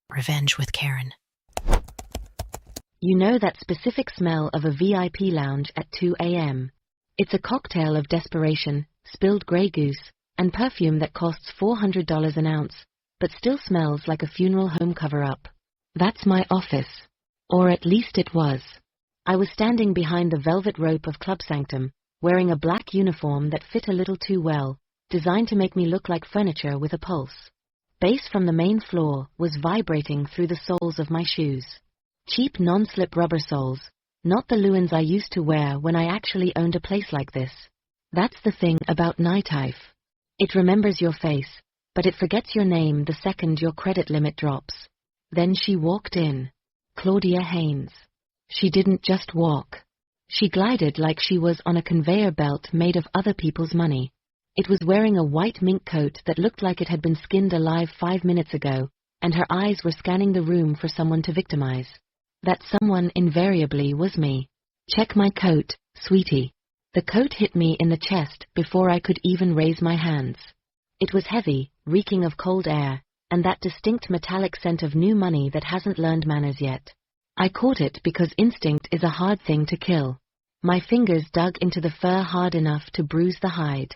Revenge with Karen. You know that specific smell of a VIP lounge at 2 a.m. It's a cocktail of desperation, spilled Grey Goose, and perfume that costs $400 an ounce, but still smells like a funeral home cover-up. That's my office. Or at least it was. I was standing behind the velvet rope of Club Sanctum, wearing a black uniform that fit a little too well, designed to make me look like furniture with a pulse. Bass from the main floor was vibrating through the soles of my shoes. Cheap non-slip rubber soles, not the Lewins I used to wear when I actually owned a place like this. That's the thing about nightlife. It remembers your face, but it forgets your name the second your credit limit drops. Then she walked in. Claudia Haynes. She didn't just walk. She glided like she was on a conveyor belt made of other people's money. It was wearing a white mink coat that looked like it had been skinned alive 5 minutes ago, and her eyes were scanning the room for someone to victimize. That someone invariably was me. Check my coat, sweetie. The coat hit me in the chest before I could even raise my hands. It was heavy, reeking of cold air, and that distinct metallic scent of new money that hasn't learned manners yet. I caught it because instinct is a hard thing to kill. My fingers dug into the fur hard enough to bruise the hide.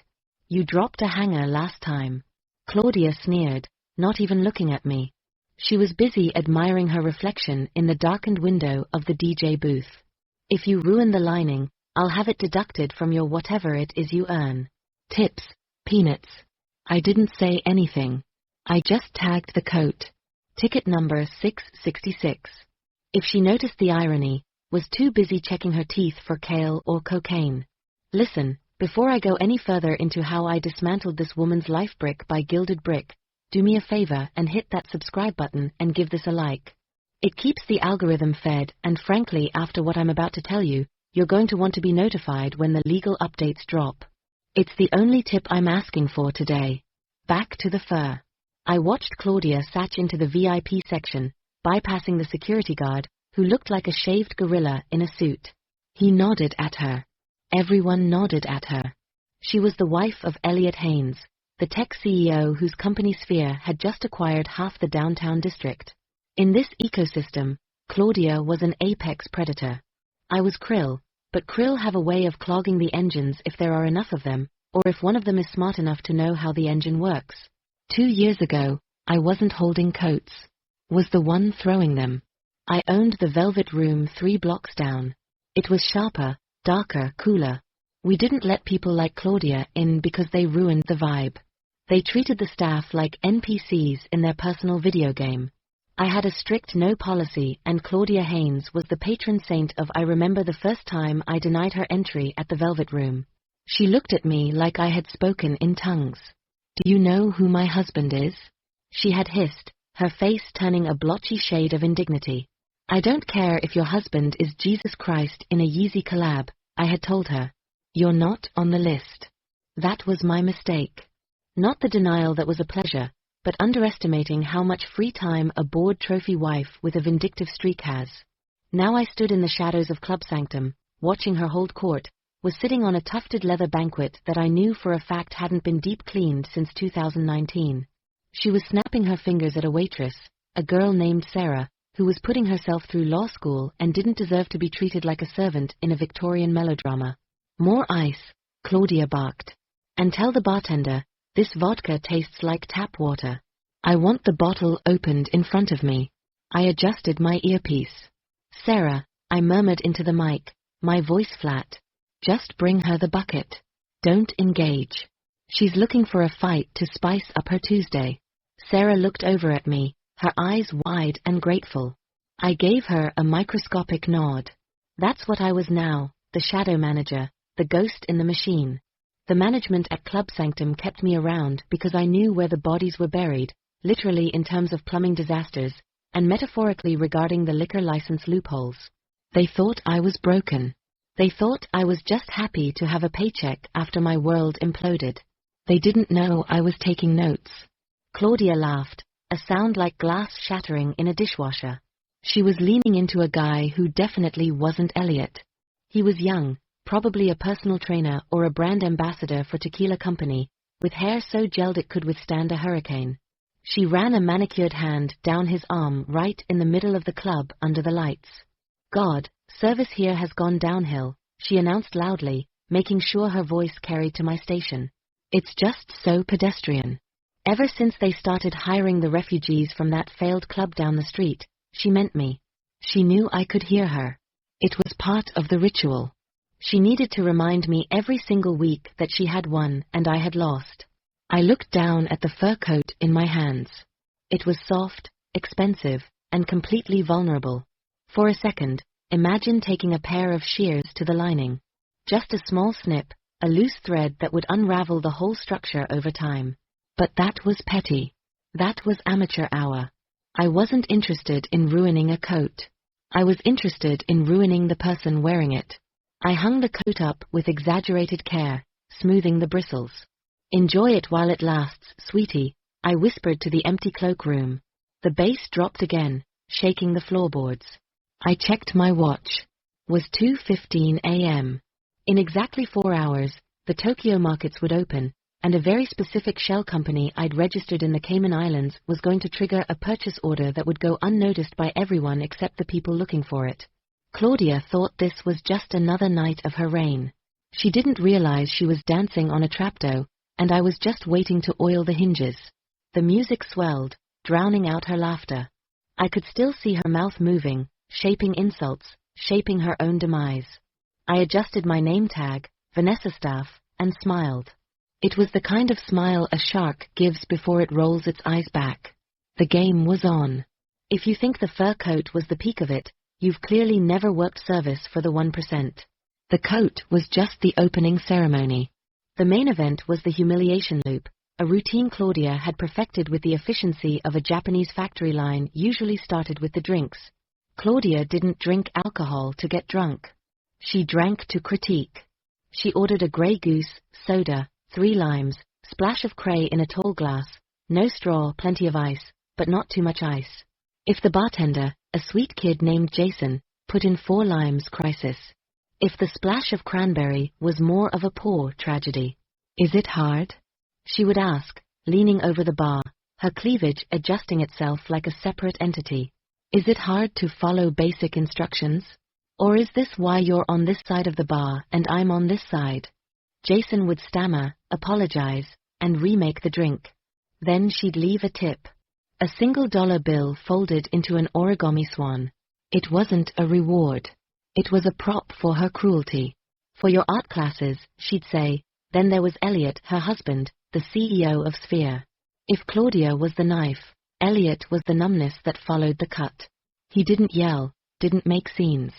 You dropped a hanger last time. Claudia sneered, not even looking at me. She was busy admiring her reflection in the darkened window of the DJ booth. If you ruin the lining, I'll have it deducted from your whatever it is you earn. Tips, peanuts. I didn't say anything. I just tagged the coat. Ticket number 666. If she noticed the irony, was too busy checking her teeth for kale or cocaine. Listen, before I go any further into how I dismantled this woman's life brick by gilded brick, do me a favor and hit that subscribe button and give this a like. It keeps the algorithm fed, and frankly, after what I'm about to tell you, you're going to want to be notified when the legal updates drop. It's the only tip I'm asking for today. Back to the fur. I watched Claudia satch into the VIP section, bypassing the security guard, who looked like a shaved gorilla in a suit. He nodded at her. Everyone nodded at her. She was the wife of Elliot Haynes, the tech CEO whose company Sphere had just acquired half the downtown district. In this ecosystem, Claudia was an apex predator. I was krill, but krill have a way of clogging the engines if there are enough of them, or if one of them is smart enough to know how the engine works. 2 years ago, I wasn't holding coats. Was the one throwing them. I owned the Velvet Room 3 blocks down. It was sharper, darker, cooler. We didn't let people like Claudia in because they ruined the vibe. They treated the staff like NPCs in their personal video game. I had a strict no policy, and Claudia Haynes was the patron saint of I remember the first time I denied her entry at the Velvet Room. She looked at me like I had spoken in tongues. Do you know who my husband is? She had hissed, her face turning a blotchy shade of indignity. I don't care if your husband is Jesus Christ in a Yeezy collab, I had told her. You're not on the list. That was my mistake. Not the denial that was a pleasure, but underestimating how much free time a bored trophy wife with a vindictive streak has. Now I stood in the shadows of Club Sanctum, watching her hold court, was sitting on a tufted leather banquet that I knew for a fact hadn't been deep cleaned since 2019. She was snapping her fingers at a waitress, a girl named Sarah, who was putting herself through law school and didn't deserve to be treated like a servant in a Victorian melodrama. More ice, Claudia barked. And tell the bartender, this vodka tastes like tap water. I want the bottle opened in front of me. I adjusted my earpiece. Sarah, I murmured into the mic, my voice flat. Just bring her the bucket. Don't engage. She's looking for a fight to spice up her Tuesday. Sarah looked over at me, her eyes wide and grateful. I gave her a microscopic nod. That's what I was now, the shadow manager, the ghost in the machine. The management at Club Sanctum kept me around because I knew where the bodies were buried, literally in terms of plumbing disasters, and metaphorically regarding the liquor license loopholes. They thought I was broken. They thought I was just happy to have a paycheck after my world imploded. They didn't know I was taking notes. Claudia laughed, a sound like glass shattering in a dishwasher. She was leaning into a guy who definitely wasn't Elliot. He was young, probably a personal trainer or a brand ambassador for tequila company, with hair so gelled it could withstand a hurricane. She ran a manicured hand down his arm right in the middle of the club under the lights. God, service here has gone downhill, she announced loudly, making sure her voice carried to my station. It's just so pedestrian. Ever since they started hiring the refugees from that failed club down the street, she meant me. She knew I could hear her. It was part of the ritual. She needed to remind me every single week that she had won and I had lost. I looked down at the fur coat in my hands. It was soft, expensive, and completely vulnerable. For a second, imagine taking a pair of shears to the lining. Just a small snip, a loose thread that would unravel the whole structure over time. But that was petty. That was amateur hour. I wasn't interested in ruining a coat. I was interested in ruining the person wearing it. I hung the coat up with exaggerated care, smoothing the bristles. Enjoy it while it lasts, sweetie, I whispered to the empty cloakroom. The bass dropped again, shaking the floorboards. I checked my watch. Was 2:15 a.m. In exactly 4 hours, the Tokyo markets would open, and a very specific shell company I'd registered in the Cayman Islands was going to trigger a purchase order that would go unnoticed by everyone except the people looking for it. Claudia thought this was just another night of her reign. She didn't realize she was dancing on a trapdoor, and I was just waiting to oil the hinges. The music swelled, drowning out her laughter. I could still see her mouth moving, shaping insults, shaping her own demise. I adjusted my name tag, Vanessa staff, and smiled. It was the kind of smile a shark gives before it rolls its eyes back. The game was on. If you think the fur coat was the peak of it, you've clearly never worked service for the 1%. The coat was just the opening ceremony. The main event was the humiliation loop, a routine Claudia had perfected with the efficiency of a Japanese factory line usually started with the drinks. Claudia didn't drink alcohol to get drunk. She drank to critique. She ordered a Grey Goose, soda, 3 limes, splash of cray in a tall glass, no straw, plenty of ice, but not too much ice. If the bartender, a sweet kid named Jason, put in 4 limes, crisis. If the splash of cranberry was more of a pour, tragedy. Is it hard? She would ask, leaning over the bar, her cleavage adjusting itself like a separate entity. Is it hard to follow basic instructions? Or is this why you're on this side of the bar and I'm on this side? Jason would stammer, apologize, and remake the drink. Then she'd leave a tip. A single dollar bill folded into an origami swan. It wasn't a reward. It was a prop for her cruelty. For your art classes, she'd say. Then there was Elliot, her husband, the CEO of Sphere. If Claudia was the knife, Elliot was the numbness that followed the cut. He didn't yell, didn't make scenes.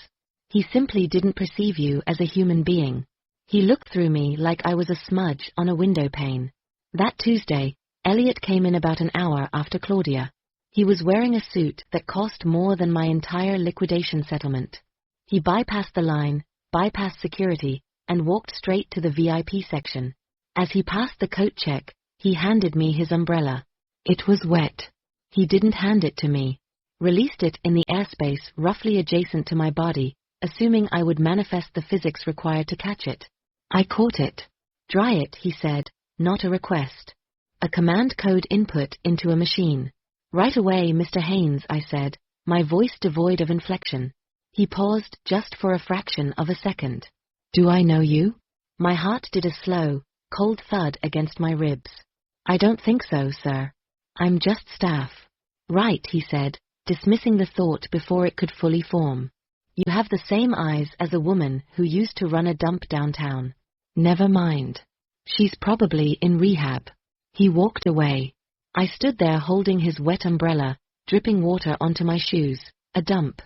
He simply didn't perceive you as a human being. He looked through me like I was a smudge on a window pane. That Tuesday, Elliot came in about an hour after Claudia. He was wearing a suit that cost more than my entire liquidation settlement. He bypassed the line, bypassed security, and walked straight to the VIP section. As he passed the coat check, he handed me his umbrella. It was wet. He didn't hand it to me. Released it in the airspace roughly adjacent to my body, assuming I would manifest the physics required to catch it. I caught it. Dry it, he said, not a request. A command code input into a machine. Right away, Mr. Haynes, I said, my voice devoid of inflection. He paused just for a fraction of a second. Do I know you? My heart did a slow, cold thud against my ribs. I don't think so, sir. I'm just staff. Right, he said, dismissing the thought before it could fully form. You have the same eyes as a woman who used to run a dump downtown. Never mind. She's probably in rehab. He walked away. I stood there holding his wet umbrella, dripping water onto my shoes, a dump.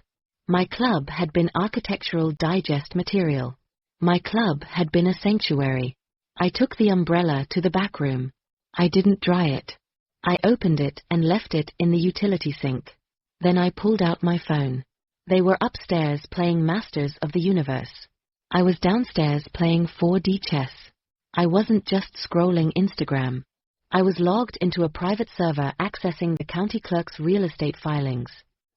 My club had been architectural digest material. My club had been a sanctuary. I took the umbrella to the back room. I didn't dry it. I opened it and left it in the utility sink. Then I pulled out my phone. They were upstairs playing Masters of the Universe. I was downstairs playing 4D chess. I wasn't just scrolling Instagram. I was logged into a private server accessing the county clerk's real estate filings.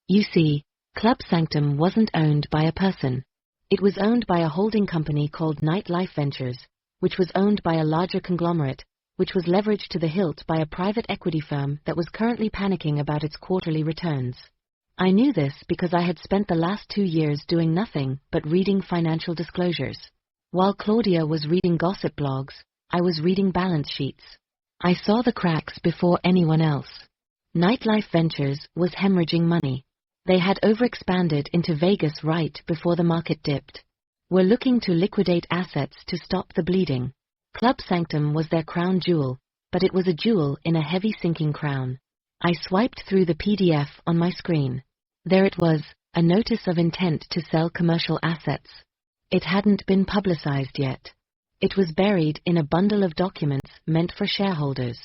You see, Club Sanctum wasn't owned by a person. It was owned by a holding company called Nightlife Ventures, which was owned by a larger conglomerate, which was leveraged to the hilt by a private equity firm that was currently panicking about its quarterly returns. I knew this because I had spent the last 2 years doing nothing but reading financial disclosures. While Claudia was reading gossip blogs, I was reading balance sheets. I saw the cracks before anyone else. Nightlife Ventures was hemorrhaging money. They had overexpanded into Vegas right before the market dipped. Were looking to liquidate assets to stop the bleeding. Club Sanctum was their crown jewel, but it was a jewel in a heavy sinking crown. I swiped through the PDF on my screen. There it was, a notice of intent to sell commercial assets. It hadn't been publicized yet. It was buried in a bundle of documents meant for shareholders.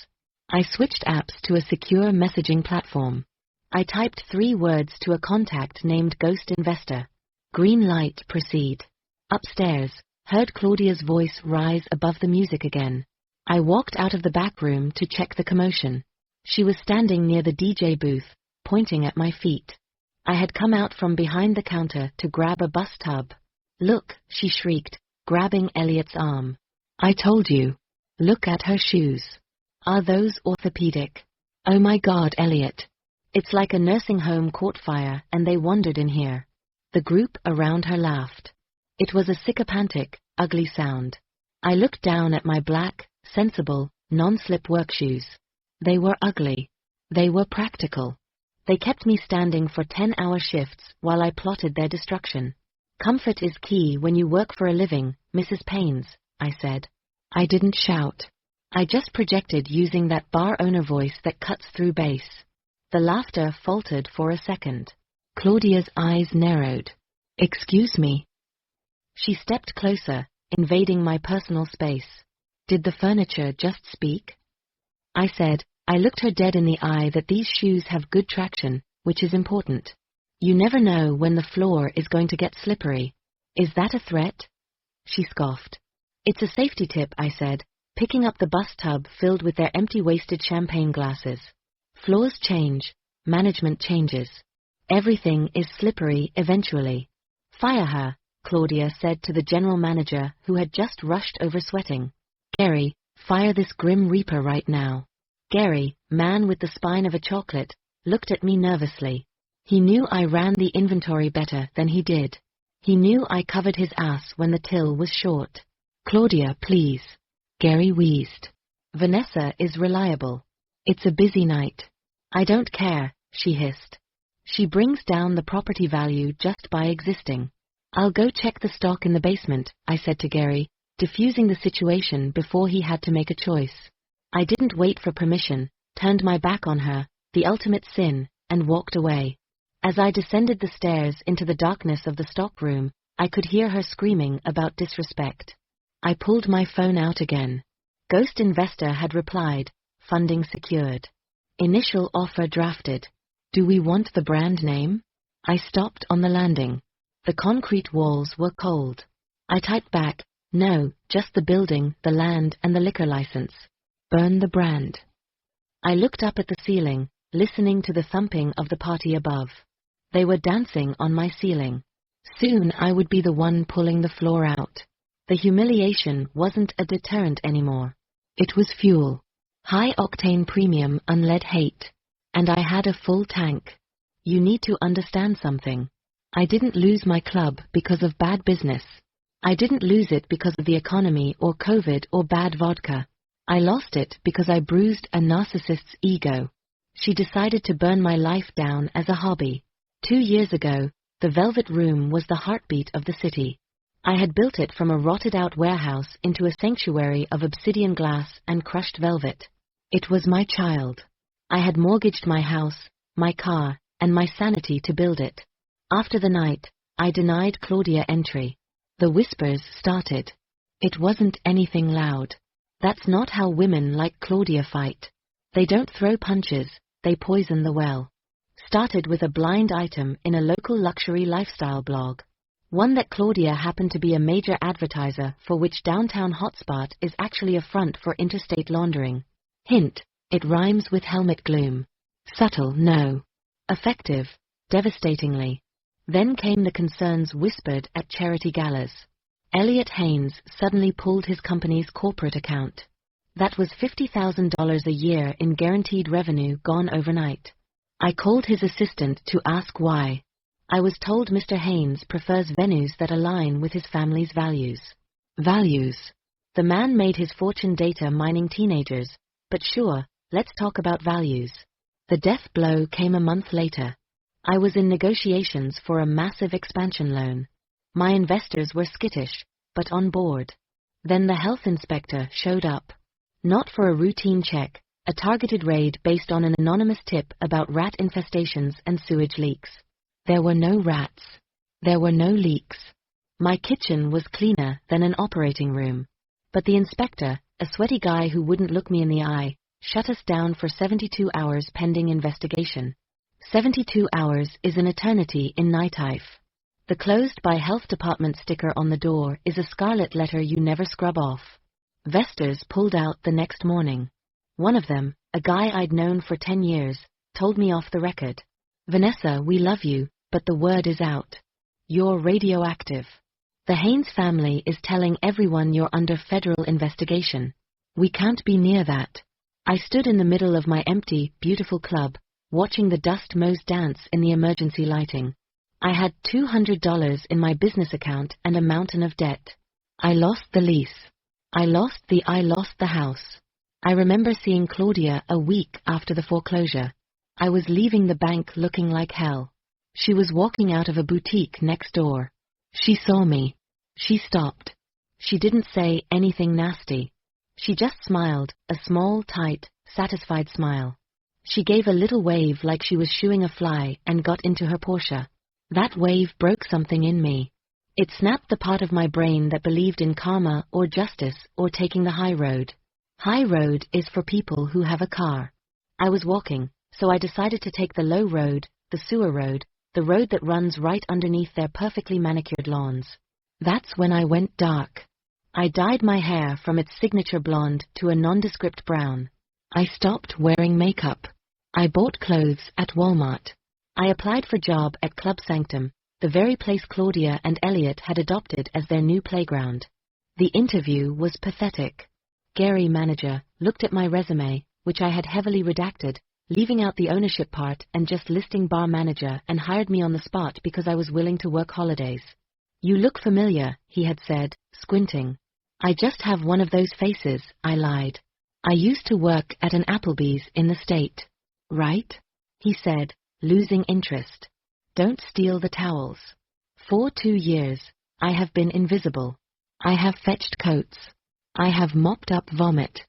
I switched apps to a secure messaging platform. I typed 3 words to a contact named Ghost Investor. Green light, proceed. Upstairs, heard Claudia's voice rise above the music again. I walked out of the back room to check the commotion. She was standing near the DJ booth, pointing at my feet. I had come out from behind the counter to grab a bus tub. Look, she shrieked, grabbing Elliot's arm. I told you. Look at her shoes. Are those orthopedic? Oh my God, Elliot. It's like a nursing home caught fire and they wandered in here. The group around her laughed. It was a sycophantic, ugly sound. I looked down at my black, sensible, non-slip work shoes. They were ugly. They were practical. They kept me standing for 10-hour shifts while I plotted their destruction. Comfort is key when you work for a living, Mrs. Paynes, I said. I didn't shout. I just projected using that bar owner voice that cuts through bass. The laughter faltered for a second. Claudia's eyes narrowed. Excuse me. She stepped closer, invading my personal space. Did the furniture just speak? I said, I looked her dead in the eye that these shoes have good traction, which is important. You never know when the floor is going to get slippery. Is that a threat? She scoffed. It's a safety tip, I said, picking up the bus tub filled with their empty-waisted champagne glasses. Floors change, management changes. Everything is slippery eventually. Fire her, Claudia said to the general manager who had just rushed over sweating. Gary, fire this grim reaper right now. Gary, man with the spine of a chocolate, looked at me nervously. He knew I ran the inventory better than he did. He knew I covered his ass when the till was short. Claudia, please. Gary wheezed. Vanessa is reliable. It's a busy night. I don't care, she hissed. She brings down the property value just by existing. I'll go check the stock in the basement, I said to Gary, diffusing the situation before he had to make a choice. I didn't wait for permission, turned my back on her, the ultimate sin, and walked away. As I descended the stairs into the darkness of the stockroom, I could hear her screaming about disrespect. I pulled my phone out again. Ghost Investor had replied, funding secured. Initial offer drafted. Do we want the brand name? I stopped on the landing. The concrete walls were cold. I typed back, no, just the building, the land, and the liquor license. Burn the brand. I looked up at the ceiling, listening to the thumping of the party above. They were dancing on my ceiling. Soon I would be the one pulling the floor out. The humiliation wasn't a deterrent anymore. It was fuel. High-octane premium unlead hate. And I had a full tank. You need to understand something. I didn't lose my club because of bad business. I didn't lose it because of the economy or COVID or bad vodka. I lost it because I bruised a narcissist's ego. She decided to burn my life down as a hobby. 2 years ago, the Velvet Room was the heartbeat of the city. I had built it from a rotted-out warehouse into a sanctuary of obsidian glass and crushed velvet. It was my child. I had mortgaged my house, my car, and my sanity to build it. After the night, I denied Claudia entry. The whispers started. It wasn't anything loud. That's not how women like Claudia fight. They don't throw punches, they poison the well. Started with a blind item in a local luxury lifestyle blog. One that Claudia happened to be a major advertiser for, which downtown hotspot is actually a front for interstate laundering. Hint, it rhymes with helmet gloom. Subtle, no. Effective, devastatingly. Then came the concerns whispered at charity galas. Elliot Haynes suddenly pulled his company's corporate account. That was $50,000 a year in guaranteed revenue gone overnight. I called his assistant to ask why. I was told Mr. Haynes prefers venues that align with his family's values. Values. The man made his fortune data mining teenagers, but sure, let's talk about values. The death blow came a month later. I was in negotiations for a massive expansion loan. My investors were skittish, but on board. Then the health inspector showed up. Not for a routine check, a targeted raid based on an anonymous tip about rat infestations and sewage leaks. There were no rats. There were no leaks. My kitchen was cleaner than an operating room. But the inspector, a sweaty guy who wouldn't look me in the eye, shut us down for 72 hours pending investigation. 72 hours is an eternity in nightlife. The closed by health department sticker on the door is a scarlet letter you never scrub off. Vesters pulled out the next morning. One of them, a guy I'd known for 10 years, told me off the record. Vanessa, we love you, but the word is out. You're radioactive. The Haynes family is telling everyone you're under federal investigation. We can't be near that. I stood in the middle of my empty, beautiful club, watching the dust mows dance in the emergency lighting. I had $200 in my business account and a mountain of debt. I lost the lease. I lost the house. I remember seeing Claudia a week after the foreclosure. I was leaving the bank looking like hell. She was walking out of a boutique next door. She saw me. She stopped. She didn't say anything nasty. She just smiled, a small, tight, satisfied smile. She gave a little wave like she was shooing a fly and got into her Porsche. That wave broke something in me. It snapped the part of my brain that believed in karma or justice or taking the high road. High road is for people who have a car. I was walking, so I decided to take the low road, the sewer road, the road that runs right underneath their perfectly manicured lawns. That's when I went dark. I dyed my hair from its signature blonde to a nondescript brown. I stopped wearing makeup. I bought clothes at Walmart. I applied for job at Club Sanctum, the very place Claudia and Elliot had adopted as their new playground. The interview was pathetic. Gary, manager, looked at my resume, which I had heavily redacted, leaving out the ownership part and just listing bar manager, and hired me on the spot because I was willing to work holidays. You look familiar, he had said, squinting. I just have one of those faces, I lied. I used to work at an Applebee's in the state. Right? He said, losing interest. Don't steal the towels. For 2 years, I have been invisible. I have fetched coats. I have mopped up vomit.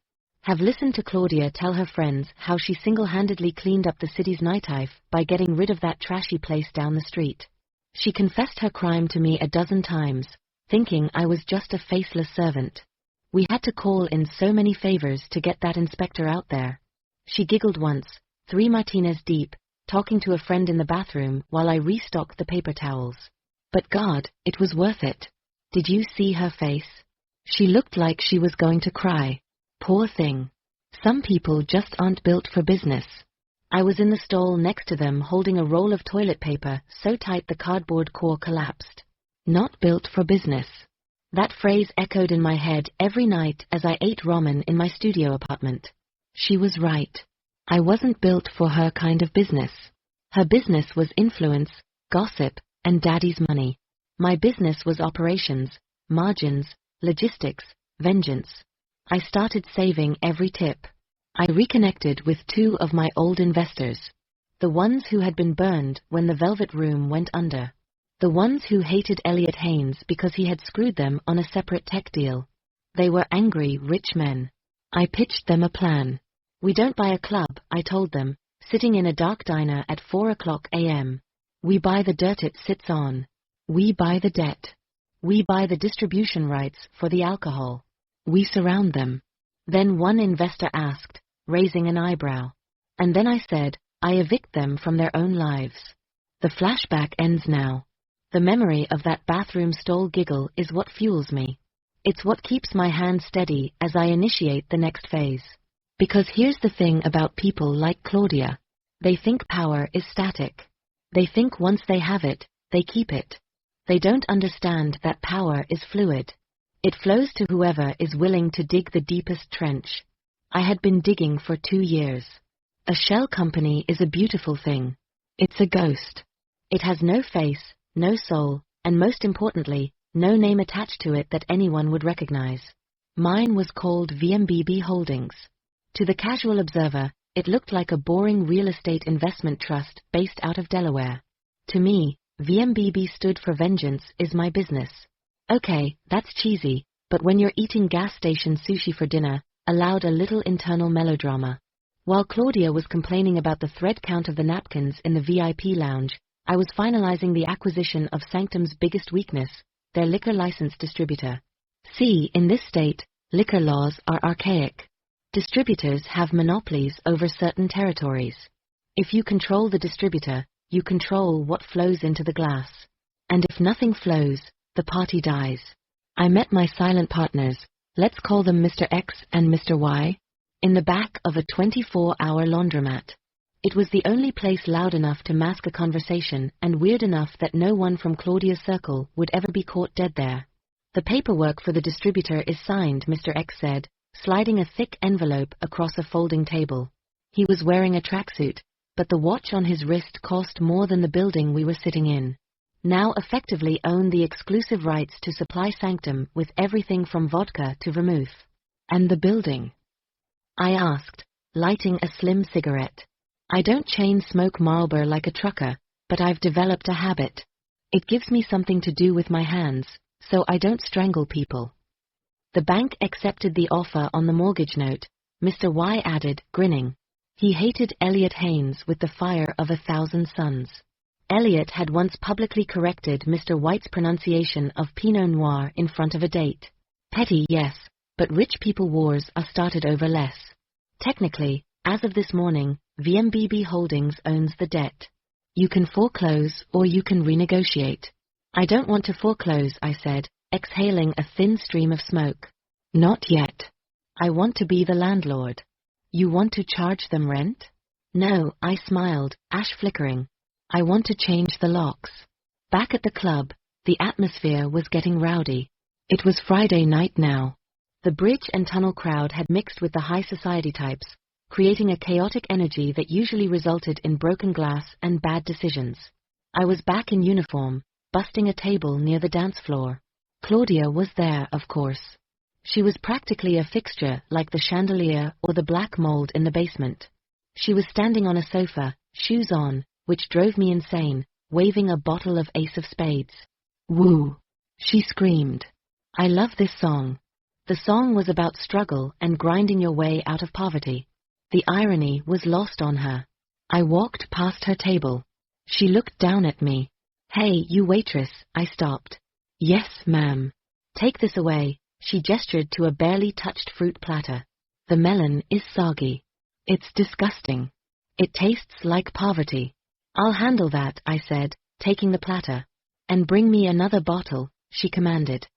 Have listened to Claudia tell her friends how she single-handedly cleaned up the city's nightlife by getting rid of that trashy place down the street. She confessed her crime to me a dozen times, thinking I was just a faceless servant. We had to call in so many favors to get that inspector out there. She giggled once, 3 martinis deep, talking to a friend in the bathroom while I restocked the paper towels. But God, it was worth it. Did you see her face? She looked like she was going to cry. Poor thing. Some people just aren't built for business. I was in the stall next to them holding a roll of toilet paper so tight the cardboard core collapsed. Not built for business. That phrase echoed in my head every night as I ate ramen in my studio apartment. She was right. I wasn't built for her kind of business. Her business was influence, gossip, and daddy's money. My business was operations, margins, logistics, vengeance. I started saving every tip. I reconnected with 2 of my old investors. The ones who had been burned when the Velvet Room went under. The ones who hated Elliot Haynes because he had screwed them on a separate tech deal. They were angry, rich men. I pitched them a plan. We don't buy a club, I told them, sitting in a dark diner at 4 a.m. We buy the dirt it sits on. We buy the debt. We buy the distribution rights for the alcohol. We surround them. Then one investor asked, raising an eyebrow. And then I said, I evict them from their own lives. The flashback ends now. The memory of that bathroom stall giggle is what fuels me. It's what keeps my hand steady as I initiate the next phase. Because here's the thing about people like Claudia. They think power is static. They think once they have it, they keep it. They don't understand that power is fluid. It flows to whoever is willing to dig the deepest trench. I had been digging for 2 years. A shell company is a beautiful thing. It's a ghost. It has no face, no soul, and most importantly, no name attached to it that anyone would recognize. Mine was called VMBB Holdings. To the casual observer, it looked like a boring real estate investment trust based out of Delaware. To me, VMBB stood for Vengeance is my business. Okay, that's cheesy, but when you're eating gas station sushi for dinner, allowed a little internal melodrama. While Claudia was complaining about the thread count of the napkins in the VIP lounge, I was finalizing the acquisition of Sanctum's biggest weakness, their liquor license distributor. See, in this state, liquor laws are archaic. Distributors have monopolies over certain territories. If you control the distributor, you control what flows into the glass. And if nothing flows, the party dies. I met my silent partners, let's call them Mr. X and Mr. Y, in the back of a 24-hour laundromat. It was the only place loud enough to mask a conversation and weird enough that no one from Claudia's circle would ever be caught dead there. The paperwork for the distributor is signed, Mr. X said, sliding a thick envelope across a folding table. He was wearing a tracksuit, but the watch on his wrist cost more than the building we were sitting in. Now effectively owned the exclusive rights to supply Sanctum with everything from vodka to vermouth. And the building? I asked, lighting a slim cigarette. I don't chain smoke Marlboro like a trucker, but I've developed a habit. It gives me something to do with my hands, so I don't strangle people. The bank accepted the offer on the mortgage note, Mr. Y added, grinning. He hated Elliot Haynes with the fire of 1,000 suns. Elliot had once publicly corrected Mr. White's pronunciation of Pinot Noir in front of a date. Petty, yes, but rich people wars are started over less. Technically, as of this morning, VMBB Holdings owns the debt. You can foreclose or you can renegotiate. I don't want to foreclose, I said, exhaling a thin stream of smoke. Not yet. I want to be the landlord. You want to charge them rent? No, I smiled, ash flickering. I want to change the locks. Back at the club, the atmosphere was getting rowdy. It was Friday night now. The bridge and tunnel crowd had mixed with the high society types, creating a chaotic energy that usually resulted in broken glass and bad decisions. I was back in uniform, busting a table near the dance floor. Claudia was there, of course. She was practically a fixture like the chandelier or the black mold in the basement. She was standing on a sofa, shoes on, which drove me insane, waving a bottle of Ace of Spades. Woo! She screamed. I love this song. The song was about struggle and grinding your way out of poverty. The irony was lost on her. I walked past her table. She looked down at me. Hey, you waitress, I stopped. Yes, ma'am. Take this away, she gestured to a barely touched fruit platter. The melon is soggy. It's disgusting. It tastes like poverty. I'll handle that, I said, taking the platter. And bring me another bottle, she commanded.